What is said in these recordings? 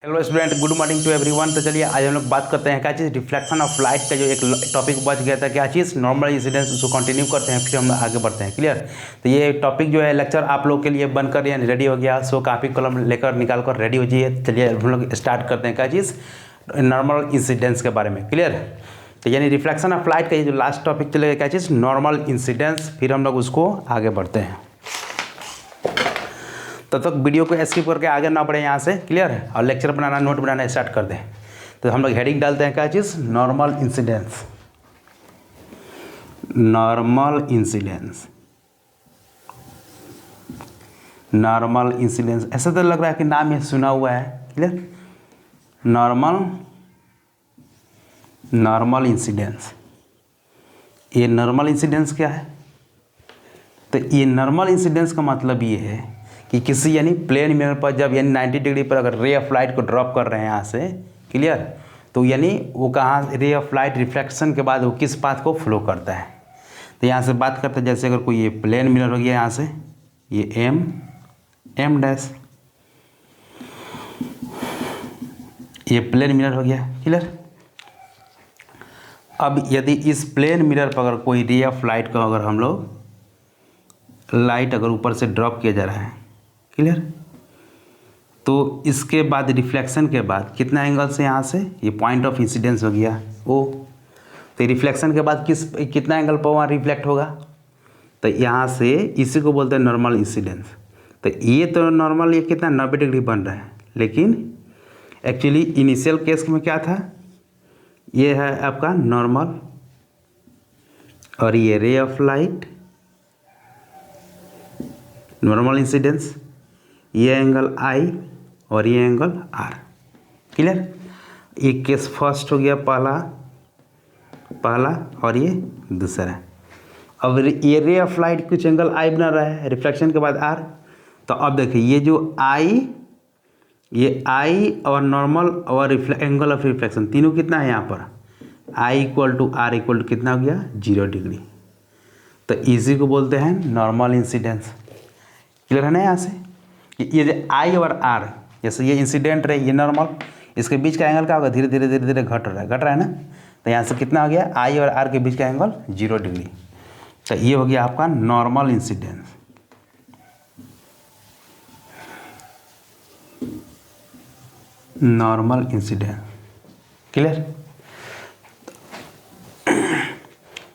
Hello student, good morning to everyone. तो चलिए आज हम लोग बात करते हैं क्या चीज़, रिफ्लेक्शन ऑफ लाइट का जो एक टॉपिक बच गया था, क्या चीज़, नॉर्मल इंसिडेंस, उसको कंटिन्यू करते हैं, फिर हम आगे बढ़ते हैं। क्लियर। तो ये टॉपिक जो है लेक्चर आप लोग के लिए बनकर यानी रेडी हो गया। सो कापी कलम लेकर निकाल कर रेडी हो जाइए। चलिए हम लोग स्टार्ट करते हैं क्या चीज़, नॉर्मल इंसिडेंस के बारे में। क्लियर। तो यानी रिफ्लेक्शन ऑफ लाइट का ये जो लास्ट टॉपिक चलेगा क्या चीज़, नॉर्मल इंसिडेंस, फिर हम लोग उसको आगे बढ़ते हैं। तब तक वीडियो को स्किप करके आगे ना बढ़े यहाँ से। क्लियर है। और लेक्चर बनाना, नोट बनाना स्टार्ट कर दें। तो हम लोग हेडिंग डालते हैं क्या चीज़, normal incidence. Normal incidence, normal incidence, ऐसा तो लग रहा है कि नाम ये सुना हुआ है। क्लियर। Normal incidence. ये नॉर्मल इंसिडेंस क्या है? तो ये नॉर्मल इंसिडेंस का मतलब ये है कि किसी यानी प्लेन मिरर पर जब यानी 90 डिग्री पर अगर रे ऑफ लाइट को ड्रॉप कर रहे हैं यहाँ से, क्लियर, तो यानी वो कहाँ, रे ऑफ लाइट रिफ्लेक्शन के बाद वो किस पाथ को फ्लो करता है। तो यहाँ से बात करते हैं, जैसे अगर कोई ये प्लेन मिरर हो गया यहाँ से, ये एम डैश, ये प्लेन मिरर हो गया। क्लियर। अब यदि इस प्लेन मिरर पर अगर कोई रे ऑफ लाइट को अगर हम लोग लाइट अगर ऊपर से ड्रॉप किया जा रहा है, क्लियर, तो इसके बाद रिफ्लेक्शन के बाद कितना एंगल से यहाँ से, ये पॉइंट ऑफ इंसिडेंस हो गया ओ। तो रिफ्लेक्शन के बाद कितना एंगल पर वहाँ रिफ्लेक्ट होगा, तो यहाँ से इसी को बोलते हैं नॉर्मल इंसिडेंस। तो ये तो नॉर्मल ये कितना 90 डिग्री बन रहा है, लेकिन एक्चुअली इनिशियल केस में क्या था, ये है आपका नॉर्मल, और ये ray of light, normal incidence, ये एंगल आई और ये एंगल आर। क्लियर। एक केस फर्स्ट हो गया, पहला और ये दूसरा। अब ये रे ऑफ लाइट कुछ एंगल आई बना रहा है रिफ्लेक्शन के बाद आर। तो अब देखिए ये जो आई, ये आई और नॉर्मल और एंगल ऑफ रिफ्लेक्शन तीनों कितना है यहाँ पर, I equal to R equal to कितना हो गया, 0 डिग्री। तो इसी को बोलते हैं नॉर्मल इंसिडेंस। क्लियर है ना। यहाँ से ये जो आई और आर, जैसे ये इंसिडेंट रहे, ये नॉर्मल, इसके बीच का एंगल क्या होगा, धीरे धीरे धीरे धीरे घट रहा है ना। तो यहाँ से कितना हो गया, आई और आर के बीच का एंगल 0 डिग्री। तो ये हो गया आपका normal incidence. Normal incidence. Clear.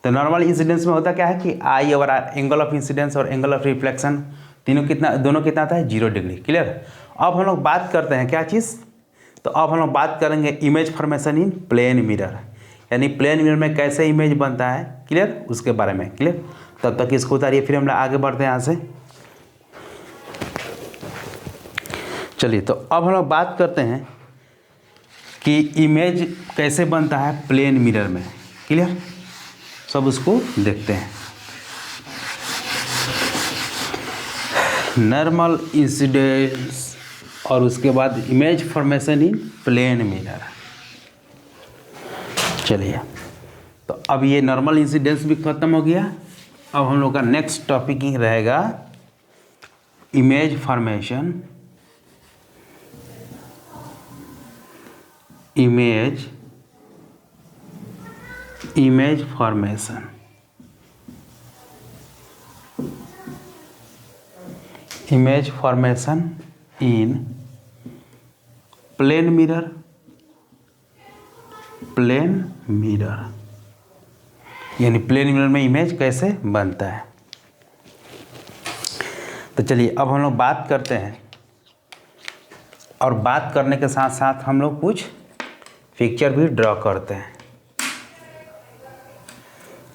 तो नॉर्मल इंसिडेंस में होता क्या है कि आई और आर, एंगल ऑफ इंसिडेंस और एंगल ऑफ रिफ्लेक्शन दोनों कितना आता है, 0 डिग्री। क्लियर। अब हम लोग बात करते हैं क्या चीज़, तो अब हम लोग बात करेंगे image formation in plane mirror, यानी प्लेन मिरर में कैसे इमेज बनता है, क्लियर, उसके बारे में। क्लियर। तब तक इसको उतारिए, फिर हम लोग आगे बढ़ते हैं यहाँ से। चलिए, तो अब हम लोग बात करते हैं कि इमेज कैसे बनता है प्लेन मिरर में। क्लियर। सब उसको देखते हैं। नॉर्मल इंसिडेंस और उसके बाद image formation in plane mirror. चलिए, तो अब ये नॉर्मल इंसिडेंस भी खत्म हो गया। अब हम लोग का नेक्स्ट टॉपिक ही रहेगा image formation, image formation, image formation in plane mirror, यानी प्लेन मिरर में इमेज कैसे बनता है। तो चलिए अब हम लोग बात करते हैं, और बात करने के साथ साथ हम लोग कुछ पिक्चर भी ड्रॉ करते हैं।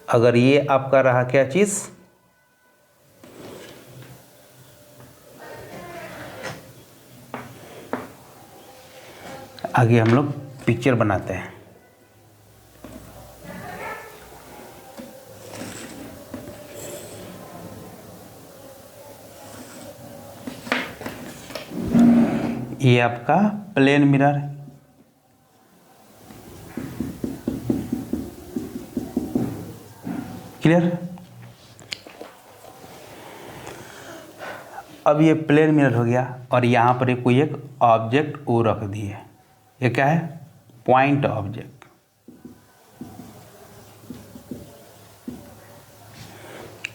अगर ये आपका रहा क्या चीज़, आगे हम लोग पिक्चर बनाते हैं। ये आपका प्लेन मिरर, क्लियर। अब ये प्लेन मिरर हो गया और यहाँ पर कोई एक ऑब्जेक्ट ओ रख दिए, ये क्या है, पॉइंट ऑब्जेक्ट।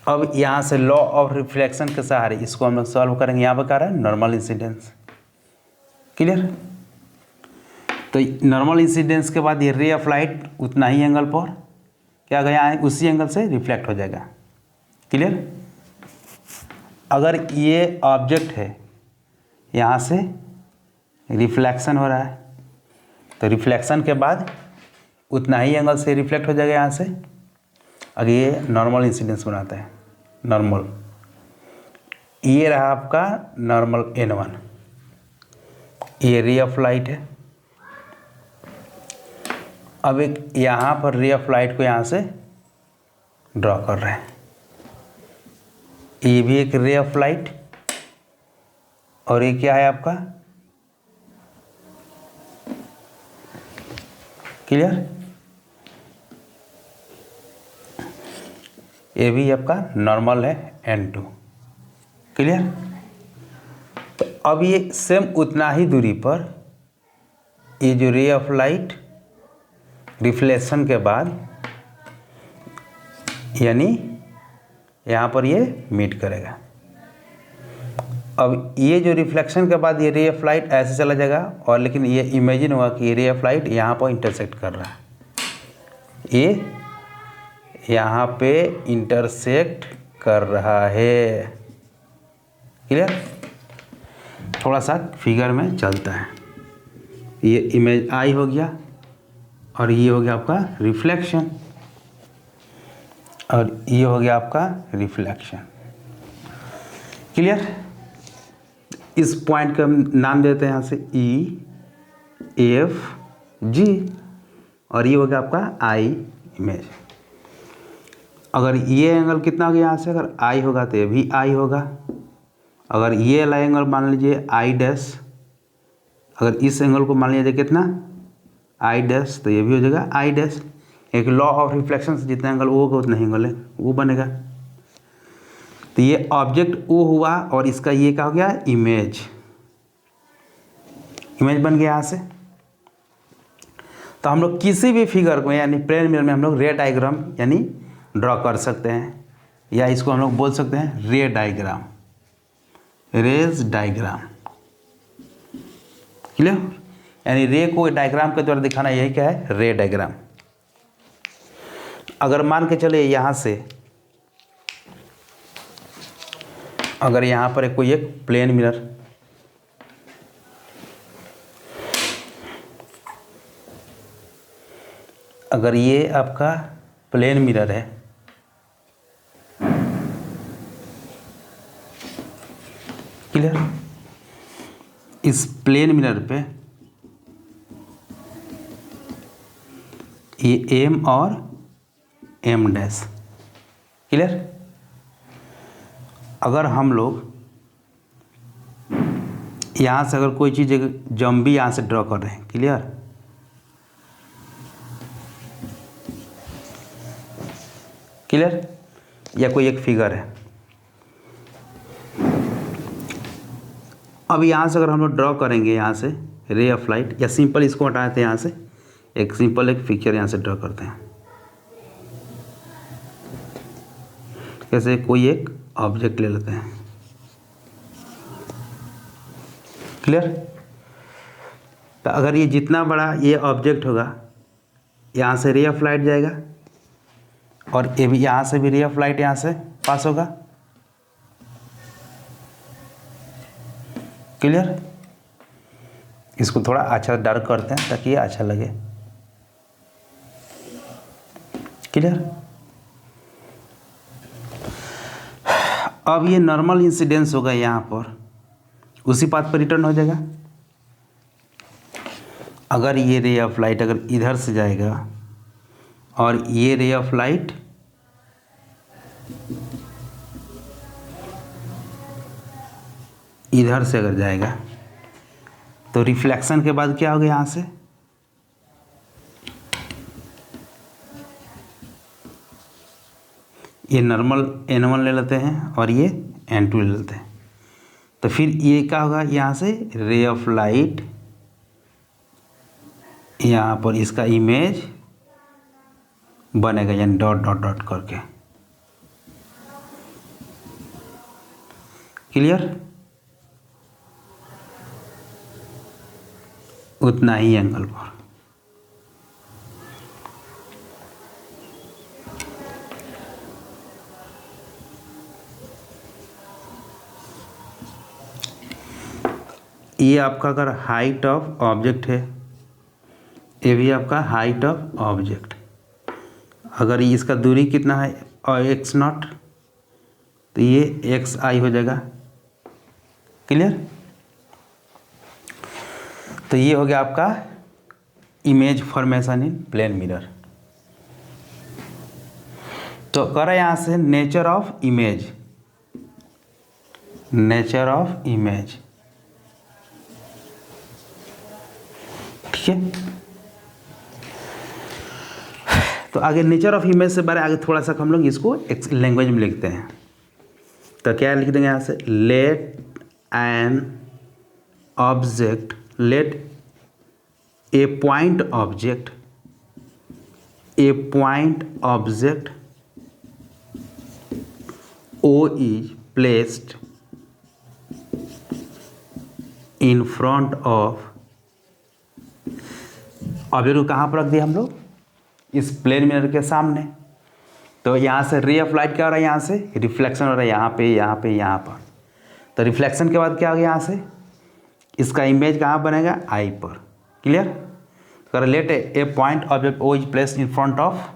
अब यहाँ से लॉ ऑफ रिफ्लेक्शन के सहारे इसको हम लोग सॉल्व करेंगे। यहाँ पर क्या रहा है, नॉर्मल इंसिडेंस। क्लियर। तो नॉर्मल इंसिडेंस के बाद ये रे ऑफ लाइट उतना ही एंगल पर क्या गया है, उसी एंगल से रिफ्लेक्ट हो जाएगा। क्लियर। अगर ये ऑब्जेक्ट है, यहाँ से रिफ्लेक्शन हो रहा है, तो रिफ्लेक्शन के बाद उतना ही एंगल से रिफ्लेक्ट हो जाएगा यहाँ से। अब ये नॉर्मल इंसिडेंस बनाता है, नॉर्मल। ये रहा आपका नॉर्मल N1, ये रे ऑफ लाइट है। अब एक यहाँ पर रे ऑफ लाइट को यहाँ से ड्रॉ कर रहे हैं, ये भी एक रे ऑफ लाइट, और ये क्या है आपका, क्लियर, ये भी आपका नॉर्मल है N2। क्लियर। तो अब ये सेम उतना ही दूरी पर ये जो रे ऑफ लाइट रिफ्लेक्शन के बाद यानी यहाँ पर ये मीट करेगा। अब ये जो रिफ्लेक्शन के बाद ये रे ऑफ लाइट ऐसे चला जाएगा, और लेकिन ये इमेजिन होगा कि ये रे ऑफ लाइट यहाँ पर इंटरसेक्ट कर रहा है, ये यहाँ पे इंटरसेक्ट कर रहा है। क्लियर। थोड़ा सा फिगर में चलता है, ये इमेज आई हो गया और ये हो गया आपका रिफ्लेक्शन, और ये हो गया आपका रिफ्लेक्शन। क्लियर। इस पॉइंट का नाम देते हैं यहाँ से EFG, और ये हो गया आपका आई इमेज। अगर ये एंगल कितना हो गया यहाँ से, अगर आई होगा तो ये भी आई होगा। अगर ये वाला एंगल मान लीजिए आई डैश, अगर इस एंगल को मान लीजिए कितना आई डैश, तो ये भी हो जाएगा आई डैश। एक लॉ ऑफ रिफ्लेक्शन से जितना एंगल ओ होगा उतना ही एंगल है वो बनेगा। तो ये ऑब्जेक्ट ओ हुआ और इसका ये क्या हो गया, इमेज, इमेज बन गया यहाँ से। तो हम लोग किसी भी फिगर को यानी प्लेन मिरर में हम लोग रे डायग्राम यानी ड्रॉ कर सकते हैं, या इसको हम लोग बोल सकते हैं रे डायग्राम, रेज डायग्राम। क्लियर। यानी रे को डायग्राम के द्वारा दिखाना, यही क्या है, रे डायग्राम। अगर मान के चले यहाँ से, अगर यहाँ पर कोई एक प्लेन मिरर, अगर ये आपका प्लेन मिरर है, क्लियर, इस प्लेन मिरर पे ये M और M डैश। क्लियर। अगर हम लोग यहाँ से अगर कोई चीज़ जम भी यहाँ से ड्रॉ कर रहे हैं, क्लियर, क्लियर, या कोई एक फिगर है, अब यहाँ से अगर हम लोग ड्रॉ करेंगे यहाँ से रे ऑफ लाइट, या सिंपल इसको हटाते हैं यहाँ से, एक सिंपल एक पिक्चर यहाँ से ड्रॉ करते हैं। कैसे, कोई एक ऑब्जेक्ट ले लेते हैं। क्लियर। तो अगर ये जितना बड़ा ये ऑब्जेक्ट होगा, यहाँ से रे ऑफ लाइट जाएगा, और ये भी यहाँ से भी रे ऑफ लाइट यहाँ से पास होगा। क्लियर। इसको थोड़ा अच्छा डार्क करते हैं ताकि ये अच्छा लगे। क्लियर। अब ये नॉर्मल इंसिडेंस होगा यहाँ पर, उसी पाथ पर रिटर्न हो जाएगा। अगर ये रे ऑफ लाइट अगर इधर से जाएगा और ये रे ऑफ लाइट इधर से अगर जाएगा, तो रिफ्लेक्शन के बाद क्या होगा, यहाँ से ये नॉर्मल N1 ले लेते हैं और ये N2 ले लेते हैं। तो फिर ये क्या होगा, यहाँ से रे ऑफ लाइट, यहाँ पर इसका इमेज बनेगा, यानी डॉट डॉट डॉट करके। क्लियर? उतना ही एंगल पर। ये आपका अगर हाइट ऑफ ऑब्जेक्ट है, ये भी आपका हाइट ऑफ ऑब्जेक्ट। अगर इसका दूरी कितना है और एक्स नॉट, तो ये एक्स आई हो जाएगा। क्लियर? तो ये हो गया आपका image formation in plane mirror. तो करें यहाँ से nature of image, nature of image. ठीक है, तो आगे नेचर ऑफ इमेज से बारे आगे थोड़ा सा हम लोग इसको एक लैंग्वेज में लिखते हैं। तो क्या लिख देंगे यहाँ से, let an object, let a point object, a point object O is placed in front of, object को कहाँ पर रख दिया हम लोग, इस प्लेन मिरर के सामने। तो यहाँ से रे ऑफ लाइट क्या हो रहा है, यहाँ से रिफ्लेक्शन हो रहा है, यहाँ पे यहाँ पे यहाँ पर। तो रिफ्लेक्शन के बाद क्या हो गया, यहाँ से इसका इमेज कहाँ बनेगा, आई पर। क्लियर? कर let a point object O is placed in front of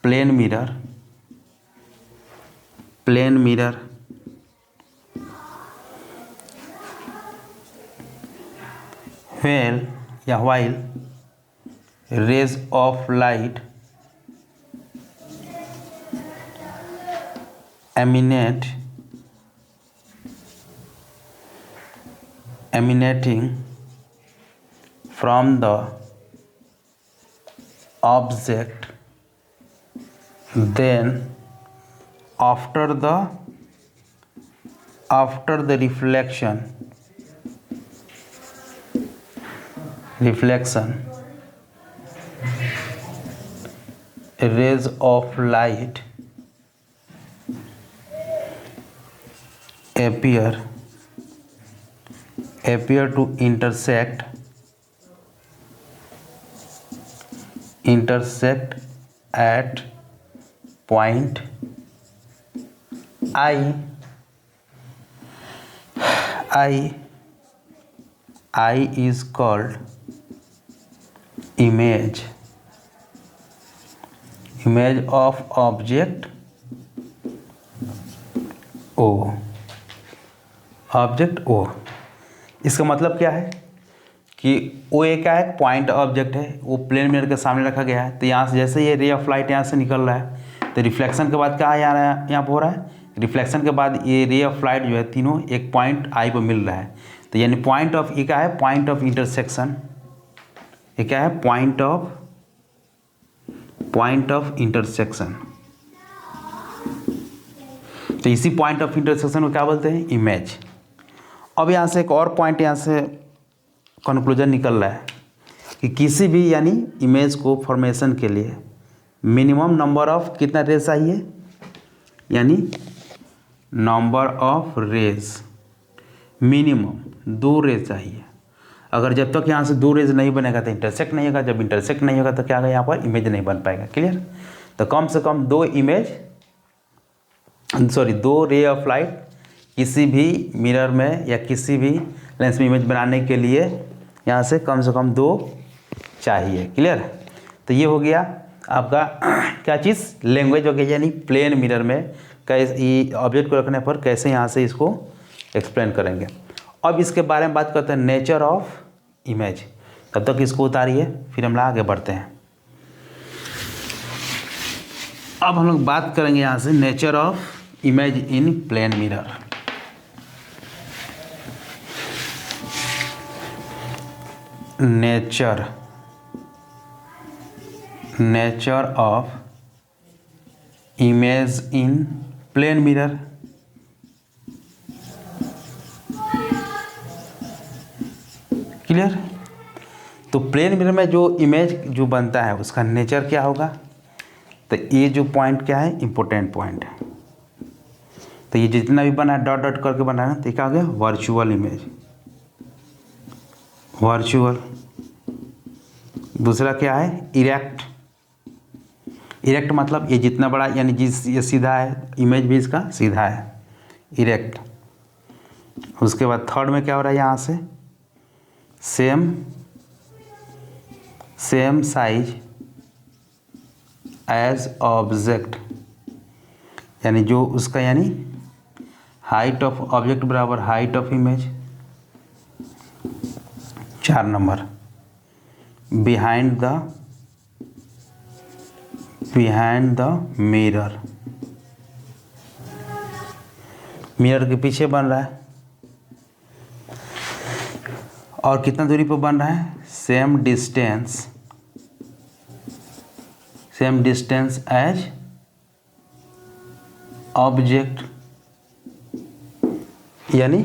plane mirror, plane mirror when या while rays of light emanating from the object, then after the reflection rays of light appear to intersect at point I is called image of object O, object O। इसका मतलब क्या है कि O एक क्या है, point object है, वो प्लेन मिरर के सामने रखा गया है। तो यहाँ से जैसे ये रे ऑफ लाइट यहाँ से निकल रहा है, तो रिफ्लेक्शन के बाद क्या आ रहा है, यहाँ पर हो रहा है, रिफ्लेक्शन के बाद ये रे ऑफ लाइट जो है तीनों एक पॉइंट आई पर मिल रहा है। तो यानी पॉइंट ऑफ, ये क्या है, पॉइंट ऑफ इंटरसेक्शन, ये क्या है, पॉइंट ऑफ इंटरसेक्शन। तो इसी पॉइंट ऑफ इंटरसेक्शन को क्या बोलते हैं, इमेज। अब यहाँ से एक और पॉइंट यहाँ से कंक्लूजन निकल रहा है कि किसी भी यानी इमेज को फॉर्मेशन के लिए मिनिमम नंबर ऑफ कितना रेज चाहिए, यानी number of rays minimum 2 rays चाहिए। अगर जब तक यहाँ से 2 रेज नहीं बनेगा तो इंटरसेक्ट नहीं होगा, जब इंटरसेक्ट नहीं होगा तो क्या होगा, यहाँ पर इमेज नहीं बन पाएगा। क्लियर? तो कम से कम 2 रे ऑफ लाइट किसी भी मिरर में या किसी भी लेंस में इमेज बनाने के लिए यहाँ से कम 2 चाहिए। क्लियर? तो ये हो गया आपका क्या चीज़, लैंग्वेज हो गया, यानी प्लेन मिरर में कैसे ऑब्जेक्ट को रखने पर कैसे यहाँ से इसको एक्सप्लेन करेंगे। अब इसके बारे में बात करते हैं नेचर ऑफ इमेज। तब तक इसको उतारिए, फिर हम लोग आगे बढ़ते हैं। अब हम लोग बात करेंगे यहाँ से nature of image in plane mirror. Nature of image in plane mirror. Clear. तो प्लेन मिरर में जो इमेज जो बनता है उसका नेचर क्या होगा, तो ये जो पॉइंट क्या है, इंपॉर्टेंट पॉइंट है। तो ये जितना भी बना है डॉट डॉट करके बना है, तो क्या हो गया, वर्चुअल इमेज, वर्चुअल। दूसरा क्या है, इरेक्ट। इरेक्ट मतलब ये जितना बड़ा, यानी जिस ये सीधा है, इमेज भी इसका सीधा है, इरेक्ट। उसके बाद थर्ड में क्या हो रहा है, यहाँ से सेम साइज एज ऑब्जेक्ट, यानी जो उसका यानी हाइट ऑफ ऑब्जेक्ट बराबर height of image. 4 number, behind the mirror, mirror के पीछे बन रहा है। और कितना दूरी पर बन रहा है, सेम डिस्टेंस एज ऑब्जेक्ट, यानी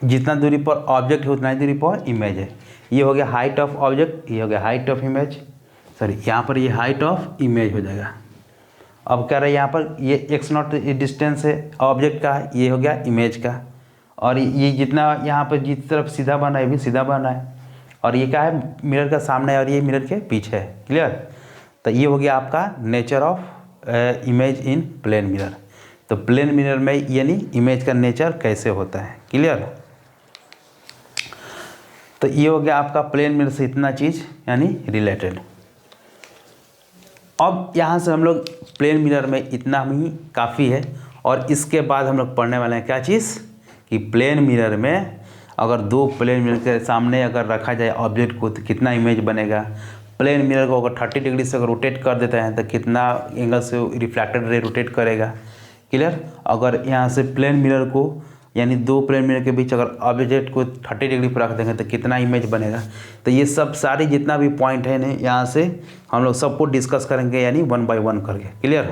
जितना दूरी पर ऑब्जेक्ट है उतना ही दूरी पर इमेज है। ये हो गया हाइट ऑफ ऑब्जेक्ट, ये हो गया हाइट ऑफ इमेज, सॉरी यहाँ पर ये हाइट ऑफ इमेज हो जाएगा। अब कह रहे हैं यहाँ पर ये एक्स नॉट डिस्टेंस है ऑब्जेक्ट का, ये हो गया इमेज का। और ये जितना यहाँ पर जिस तरफ सीधा बना है, ये भी सीधा बना है। और ये क्या है, मिरर का सामने है और ये मिरर के पीछे है। क्लियर। तो ये हो गया आपका nature of image in plane mirror. तो प्लेन मिरर में यानी इमेज का नेचर कैसे होता है। क्लियर। तो ये हो गया आपका प्लेन मिरर से इतना चीज़ यानी रिलेटेड। अब यहाँ से हम लोग प्लेन मिरर में इतना ही काफ़ी है। और इसके बाद हम लोग पढ़ने वाले हैं क्या चीज़, कि प्लेन मिरर में अगर 2 प्लेन मिरर के सामने अगर रखा जाए ऑब्जेक्ट को तो कितना इमेज बनेगा। प्लेन मिरर को अगर 30 डिग्री से अगर रोटेट कर देते हैं तो कितना एंगल से रिफ्लेक्टेड रे रोटेट करेगा। क्लियर। अगर यहाँ से प्लेन मिरर को यानी 2 प्लेन मिरर के बीच अगर ऑब्जेक्ट को 30 डिग्री पर रख देंगे तो कितना इमेज बनेगा। तो ये सब सारी जितना भी पॉइंट है ना, यहाँ से हम लोग सबको डिस्कस करेंगे यानी 1 बाय 1 करके। क्लियर।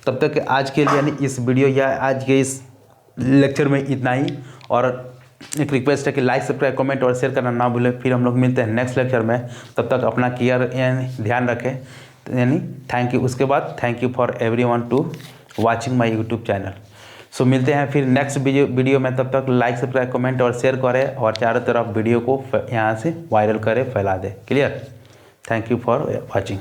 तब तक आज के लिए यानी इस वीडियो या आज के इस लेक्चर में इतना ही। और एक रिक्वेस्ट है कि लाइक सब्सक्राइब कमेंट और शेयर करना ना भूलें। फिर हम लोग मिलते हैं नेक्स्ट लेक्चर में। तब तक अपना केयर यानी ध्यान रखें यानी थैंक यू। उसके बाद thank you for everyone to watching my YouTube channel. So मिलते हैं फिर नेक्स्ट वीडियो में। तब तक लाइक सब्सक्राइब कमेंट और शेयर करें और चारों तरफ वीडियो को यहाँ से वायरल करें, फैला दें। Clear. Thank you for watching.